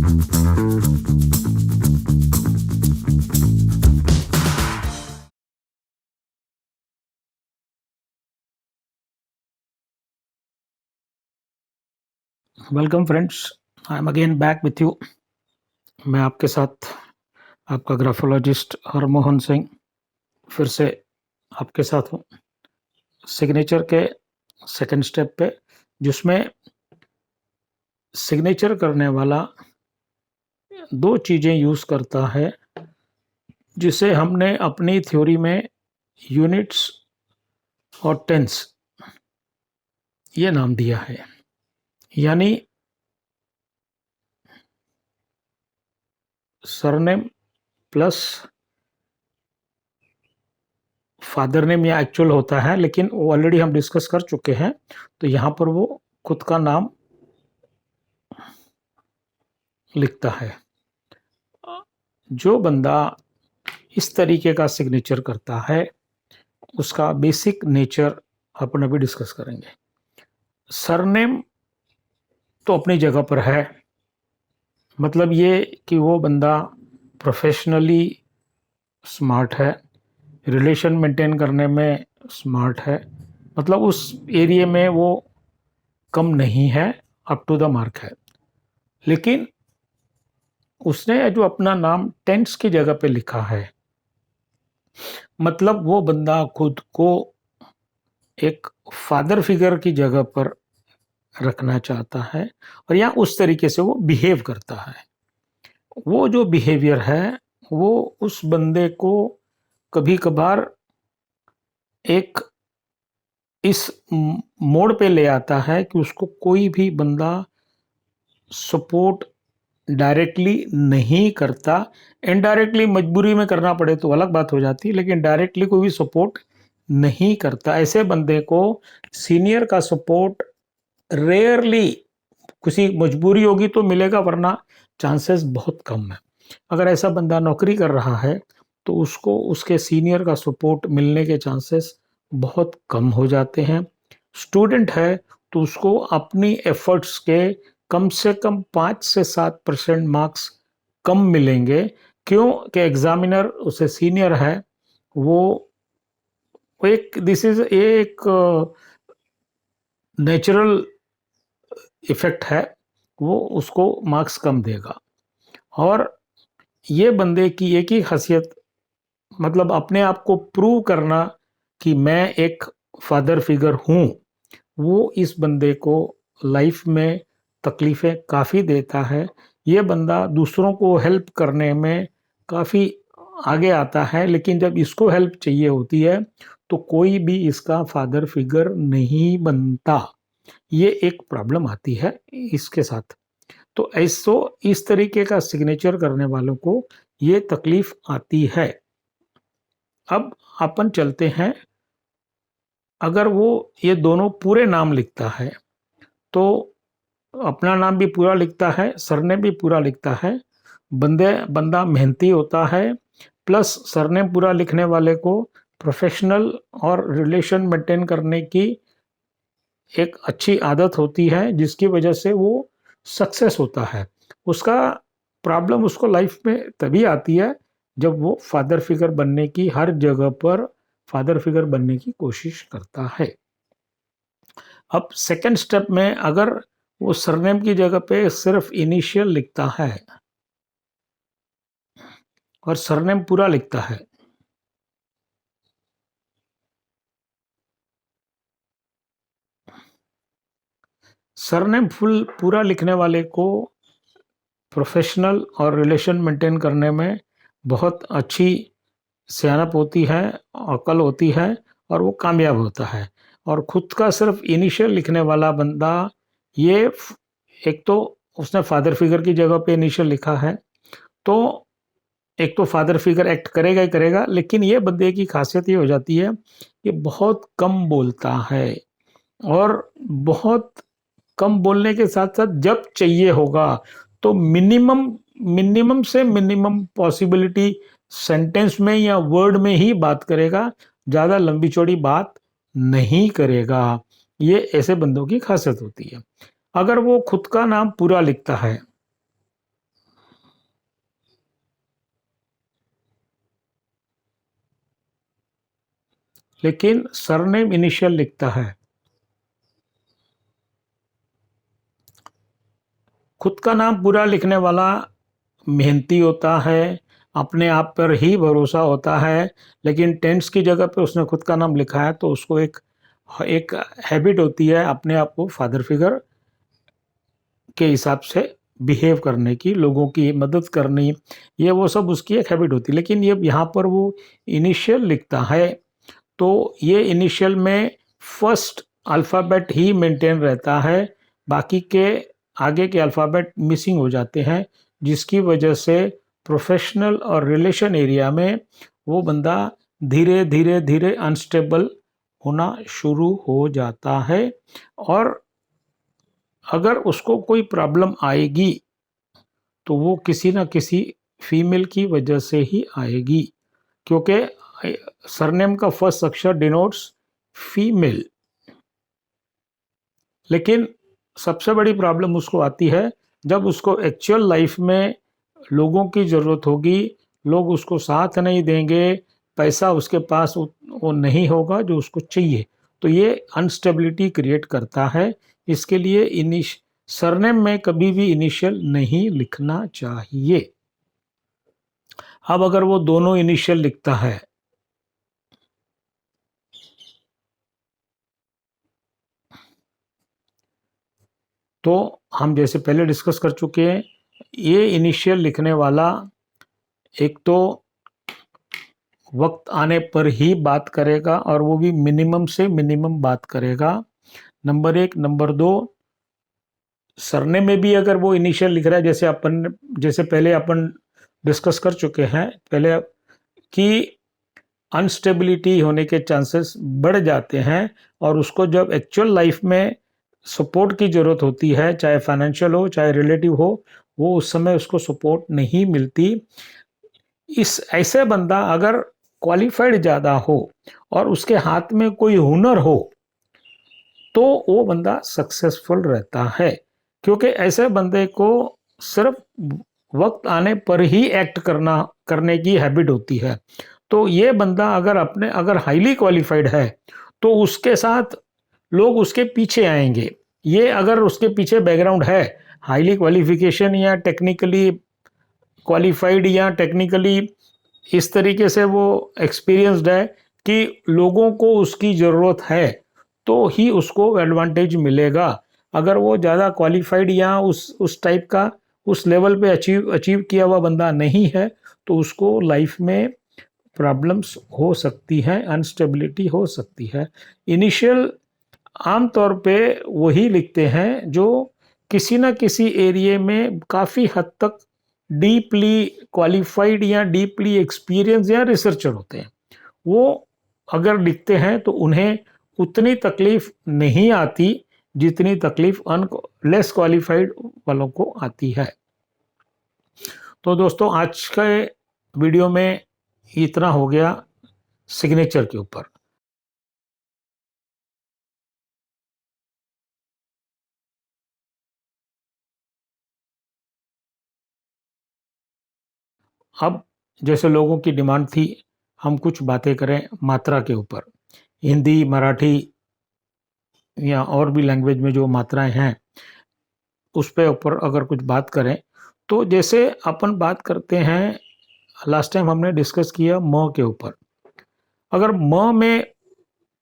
Welcome friends, I am again back with you. मैं आपके साथ आपका ग्राफोलॉजिस्ट हरमोहन सिंह फिर से आपके साथ हूँ सिग्नेचर के सेकंड स्टेप पे, जिसमें सिग्नेचर करने वाला दो चीज़ें यूज़ करता है जिसे हमने अपनी थ्योरी में यूनिट्स और टेंस ये नाम दिया है। यानी सरनेम प्लस फादर नेम या एक्चुअल होता है, लेकिन वो ऑलरेडी हम डिस्कस कर चुके हैं, तो यहाँ पर वो खुद का नाम लिखता है। जो बंदा इस तरीके का सिग्नेचर करता है उसका बेसिक नेचर अपन अभी डिस्कस करेंगे। सरनेम तो अपनी जगह पर है, मतलब ये कि वो बंदा प्रोफेशनली स्मार्ट है, रिलेशन मेंटेन करने में स्मार्ट है, मतलब उस एरिया में वो कम नहीं है, अप टू द मार्क है। लेकिन उसने जो अपना नाम टेंस की जगह पे लिखा है, मतलब वो बंदा खुद को एक फादर फिगर की जगह पर रखना चाहता है और या उस तरीके से वो बिहेव करता है। वो जो बिहेवियर है वो उस बंदे को कभी कभार एक इस मोड़ पे ले आता है कि उसको कोई भी बंदा सपोर्ट डायरेक्टली नहीं करता। इनडायरेक्टली मजबूरी में करना पड़े तो अलग बात हो जाती है, लेकिन डायरेक्टली कोई भी सपोर्ट नहीं करता। ऐसे बंदे को सीनियर का सपोर्ट रेयरली, किसी मजबूरी होगी तो मिलेगा, वरना चांसेस बहुत कम है। अगर ऐसा बंदा नौकरी कर रहा है तो उसको उसके सीनियर का सपोर्ट मिलने के चांसेस बहुत कम हो जाते हैं। स्टूडेंट है तो उसको अपनी एफर्ट्स के कम से कम 5 से 7% मार्क्स कम मिलेंगे। क्यों? कि एग्जामिनर उसे सीनियर है, वो एक दिस इज एक नेचुरल इफेक्ट है, वो उसको मार्क्स कम देगा। और ये बंदे की एक ही खासियत, मतलब अपने आप को प्रूव करना कि मैं एक फादर फिगर हूँ, वो इस बंदे को लाइफ में तकलीफ़ें काफ़ी देता है। ये बंदा दूसरों को हेल्प करने में काफ़ी आगे आता है, लेकिन जब इसको हेल्प चाहिए होती है तो कोई भी इसका फादर फिगर नहीं बनता। ये एक प्रॉब्लम आती है इसके साथ। तो ऐसो इस तरीके का सिग्नेचर करने वालों को ये तकलीफ आती है। अब अपन चलते हैं, अगर वो ये दोनों पूरे नाम लिखता है तो अपना नाम भी पूरा लिखता है, सरनेम भी पूरा लिखता है, बंदा मेहनती होता है, प्लस सरनेम पूरा लिखने वाले को प्रोफेशनल और रिलेशन मेंटेन करने की एक अच्छी आदत होती है, जिसकी वजह से वो सक्सेस होता है। उसका प्रॉब्लम उसको लाइफ में तभी आती है जब वो फादर फिगर बनने की, हर जगह पर फादर फिगर बनने की कोशिश करता है। अब सेकंड स्टेप में अगर वो सरनेम की जगह पे सिर्फ इनिशियल लिखता है और सरनेम पूरा लिखता है, सरनेम फुल पूरा लिखने वाले को प्रोफेशनल और रिलेशन मेंटेन करने में बहुत अच्छी सियानत होती है, अकल होती है, और वो कामयाब होता है। और खुद का सिर्फ इनिशियल लिखने वाला बंदा, ये एक तो उसने फादर फिगर की जगह पे इनिशियल लिखा है, तो एक तो फादर फिगर एक्ट करेगा ही करेगा, लेकिन ये बंदे की खासियत ये हो जाती है कि बहुत कम बोलता है। और बहुत कम बोलने के साथ साथ जब चाहिए होगा तो मिनिमम मिनिमम से मिनिमम पॉसिबिलिटी सेंटेंस में या वर्ड में ही बात करेगा, ज़्यादा लंबी चौड़ी बात नहीं करेगा। ये ऐसे बंदों की खासियत होती है। अगर वो खुद का नाम पूरा लिखता है लेकिन सरनेम इनिशियल लिखता है। खुद का नाम पूरा लिखने वाला मेहनती होता है, अपने आप पर ही भरोसा होता है, लेकिन टेंस की जगह पे उसने खुद का नाम लिखा है तो उसको एक एक हैबिट होती है अपने आप को फादर फिगर के हिसाब से बिहेव करने की, लोगों की मदद करनी, ये वो सब उसकी एक हैबिट होती है। लेकिन ये यहाँ पर वो इनिशियल लिखता है तो ये इनिशियल में फर्स्ट अल्फ़ाबेट ही मेंटेन रहता है, बाकी के आगे के अल्फ़ाबेट मिसिंग हो जाते हैं, जिसकी वजह से प्रोफेशनल और रिलेशन एरिया में वो बंदा धीरे धीरे धीरे अनस्टेबल होना शुरू हो जाता है। और अगर उसको कोई प्रॉब्लम आएगी तो वो किसी न किसी फीमेल की वजह से ही आएगी, क्योंकि सरनेम का फर्स्ट अक्षर डिनोट्स फीमेल। लेकिन सबसे बड़ी प्रॉब्लम उसको आती है जब उसको एक्चुअल लाइफ में लोगों की ज़रूरत होगी, लोग उसको साथ नहीं देंगे, पैसा उसके पास वो नहीं होगा जो उसको चाहिए, तो ये अनस्टेबिलिटी क्रिएट करता है। इसके लिए सरनेम में कभी भी इनिशियल नहीं लिखना चाहिए। अब अगर वो दोनों इनिशियल लिखता है तो हम जैसे पहले डिस्कस कर चुके हैं, ये इनिशियल लिखने वाला एक तो वक्त आने पर ही बात करेगा और वो भी मिनिमम से मिनिमम बात करेगा, नंबर एक। नंबर दो, सरने में भी अगर वो इनिशियल लिख रहा है, जैसे पहले अपन डिस्कस कर चुके हैं पहले कि अनस्टेबिलिटी होने के चांसेस बढ़ जाते हैं, और उसको जब एक्चुअल लाइफ में सपोर्ट की ज़रूरत होती है, चाहे फाइनेंशियल हो चाहे रिलेटिव हो, वो उस समय उसको सपोर्ट नहीं मिलती। इस ऐसे बंदा अगर क्वालिफाइड ज़्यादा हो और उसके हाथ में कोई हुनर हो तो वो बंदा सक्सेसफुल रहता है, क्योंकि ऐसे बंदे को सिर्फ वक्त आने पर ही एक्ट करने की हैबिट होती है। तो ये बंदा अगर हाईली क्वालिफाइड है तो उसके साथ लोग उसके पीछे आएंगे। ये अगर उसके पीछे बैकग्राउंड है हाईली क्वालिफिकेशन या टेक्निकली क्वालिफाइड या टेक्निकली इस तरीके से वो एक्सपीरियंस्ड है कि लोगों को उसकी ज़रूरत है, तो ही उसको एडवांटेज मिलेगा। अगर वो ज़्यादा क्वालिफाइड या उस टाइप का उस लेवल पे अचीव किया हुआ बंदा नहीं है तो उसको लाइफ में प्रॉब्लम्स हो सकती हैं, अनस्टेबिलिटी हो सकती है। इनिशियल आम तौर पे वही लिखते हैं जो किसी न किसी एरिया में काफ़ी हद तक डीपली क्वालिफाइड या डीपली एक्सपीरियंस या रिसर्चर होते हैं। वो अगर लिखते हैं तो उन्हें उतनी तकलीफ नहीं आती जितनी तकलीफ लेस क्वालिफाइड वालों को आती है। तो दोस्तों आज के वीडियो में इतना हो गया सिग्नेचर के ऊपर। अब जैसे लोगों की डिमांड थी हम कुछ बातें करें मात्रा के ऊपर। हिंदी, मराठी या और भी लैंग्वेज में जो मात्राएं हैं उस पे ऊपर अगर कुछ बात करें तो जैसे अपन बात करते हैं, लास्ट टाइम हमने डिस्कस किया म के ऊपर। अगर म में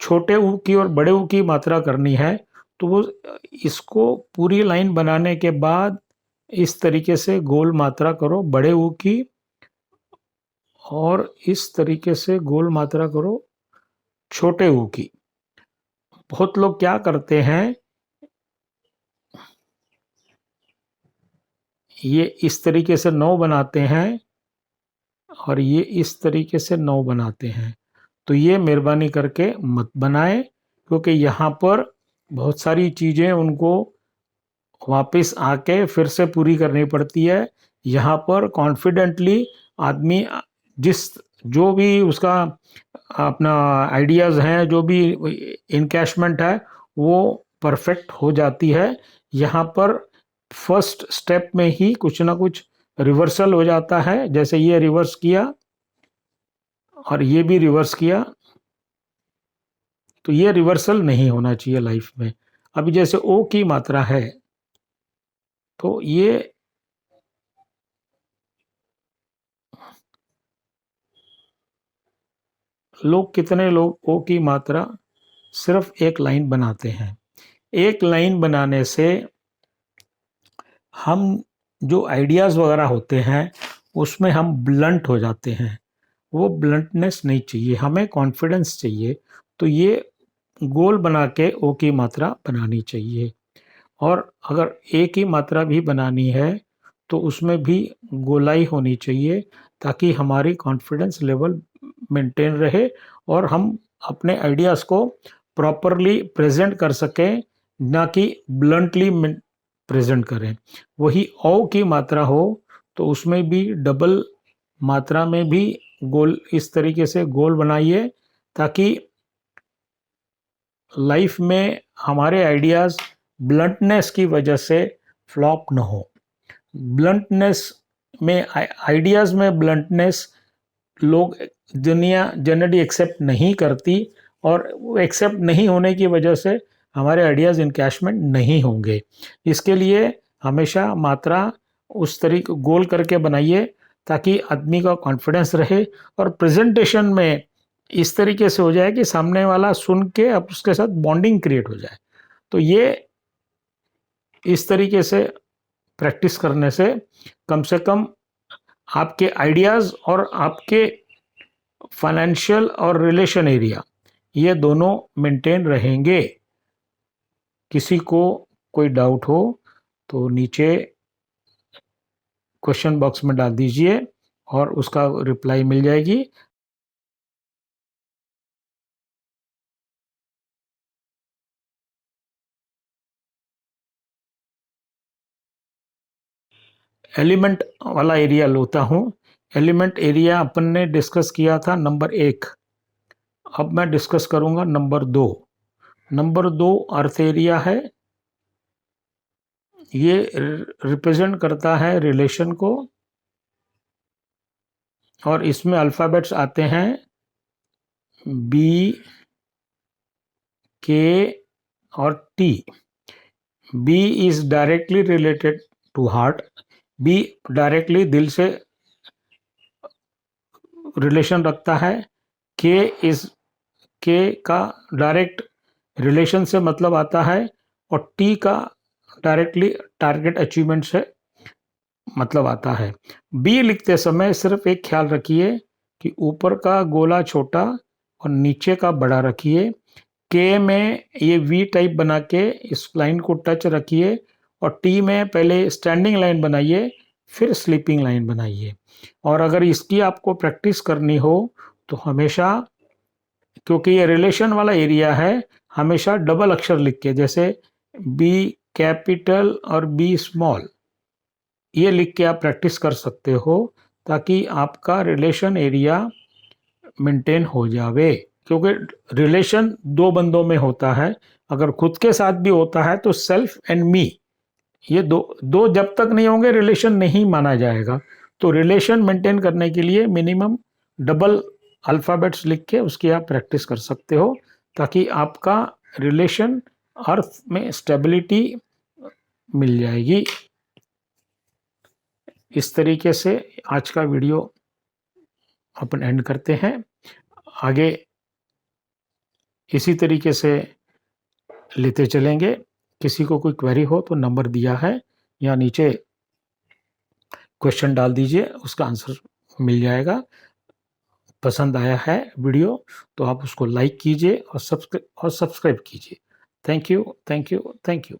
छोटे ऊ की और बड़े ऊ की मात्रा करनी है तो वो इसको पूरी लाइन बनाने के बाद इस तरीके से गोल मात्रा करो बड़े ऊ की, और इस तरीके से गोल मात्रा करो छोटे ऊ की। बहुत लोग क्या करते हैं, ये इस तरीके से 9 बनाते हैं और ये इस तरीके से 9 बनाते हैं। तो ये मेहरबानी करके मत बनाएं, क्योंकि यहाँ पर बहुत सारी चीज़ें उनको वापस आके फिर से पूरी करनी पड़ती है। यहाँ पर कॉन्फिडेंटली आदमी जिस जो भी उसका अपना आइडियाज़ हैं, जो भी इनकैशमेंट है वो परफेक्ट हो जाती है। यहाँ पर फर्स्ट स्टेप में ही कुछ ना कुछ रिवर्सल हो जाता है, जैसे ये रिवर्स किया और ये भी रिवर्स किया, तो ये रिवर्सल नहीं होना चाहिए लाइफ में। अभी जैसे ओ की मात्रा है, तो ये कितने लोग ओ की मात्रा सिर्फ एक लाइन बनाते हैं। एक लाइन बनाने से हम जो आइडियाज़ वगैरह होते हैं उसमें हम ब्लंट हो जाते हैं। वो ब्लंटनेस नहीं चाहिए, हमें कॉन्फिडेंस चाहिए। तो ये गोल बना के ओ की मात्रा बनानी चाहिए। और अगर ए की मात्रा भी बनानी है तो उसमें भी गोलाई होनी चाहिए, ताकि हमारी कॉन्फिडेंस लेवल मेंटेन रहे और हम अपने आइडियाज़ को प्रॉपरली प्रेजेंट कर सकें, ना कि ब्लंटली प्रेजेंट करें। वही औ की मात्रा हो तो उसमें भी डबल मात्रा में भी गोल इस तरीके से गोल बनाइए, ताकि लाइफ में हमारे आइडियाज़ ब्लंटनेस की वजह से फ्लॉप न हो। ब्लंटनेस में आइडियाज़ में ब्लंटनेस लोग दुनिया जनरली एक्सेप्ट नहीं करती, और वो एक्सेप्ट नहीं होने की वजह से हमारे आइडियाज़ इनकैशमेंट नहीं होंगे। इसके लिए हमेशा मात्रा उस तरीके गोल करके बनाइए ताकि आदमी का कॉन्फिडेंस रहे, और प्रेजेंटेशन में इस तरीके से हो जाए कि सामने वाला सुन के अब उसके साथ बॉन्डिंग क्रिएट हो जाए। तो ये इस तरीके से प्रैक्टिस करने से कम आपके आइडियाज़ और आपके फाइनेंशियल और रिलेशन एरिया ये दोनों मेंटेन रहेंगे। किसी को कोई डाउट हो तो नीचे क्वेश्चन बॉक्स में डाल दीजिए और उसका रिप्लाई मिल जाएगी। एलिमेंट वाला एरिया लेता हूँ। एलिमेंट एरिया अपन ने डिस्कस किया था नंबर 1। अब मैं डिस्कस करूँगा नंबर 2। नंबर 2 अर्थ एरिया है। ये रिप्रेजेंट करता है रिलेशन को, और इसमें अल्फ़ाबेट्स आते हैं बी, के और T. B is directly related to heart. B directly दिल से रिलेशन रखता है। के का डायरेक्ट रिलेशन से मतलब आता है, और टी का डायरेक्टली टारगेट अचीवमेंट से मतलब आता है। बी लिखते समय सिर्फ एक ख्याल रखिए कि ऊपर का गोला छोटा और नीचे का बड़ा रखिए। के में ये वी टाइप बना के इस लाइन को टच रखिए, और टी में पहले स्टैंडिंग लाइन बनाइए, फिर स्लीपिंग लाइन बनाइए। और अगर इसकी आपको प्रैक्टिस करनी हो तो हमेशा, क्योंकि ये रिलेशन वाला एरिया है, हमेशा डबल अक्षर लिख के, जैसे बी कैपिटल और बी स्मॉल, ये लिख के आप प्रैक्टिस कर सकते हो, ताकि आपका रिलेशन एरिया मेंटेन हो जावे। क्योंकि रिलेशन दो बंदों में होता है, अगर खुद के साथ भी होता है तो सेल्फ एंड मी, ये दो दो जब तक नहीं होंगे रिलेशन नहीं माना जाएगा। तो रिलेशन मेंटेन करने के लिए मिनिमम डबल अल्फ़ाबेट्स लिख के उसकी आप प्रैक्टिस कर सकते हो, ताकि आपका रिलेशन अर्थ में स्टेबिलिटी मिल जाएगी। इस तरीके से आज का वीडियो अपन एंड करते हैं। आगे इसी तरीके से लेते चलेंगे। किसी को कोई क्वेरी हो तो नंबर दिया है, या नीचे क्वेश्चन डाल दीजिए, उसका आंसर मिल जाएगा। पसंद आया है वीडियो तो आप उसको लाइक कीजिए और सब्सक्राइब कीजिए। Thank you, thank you, thank you.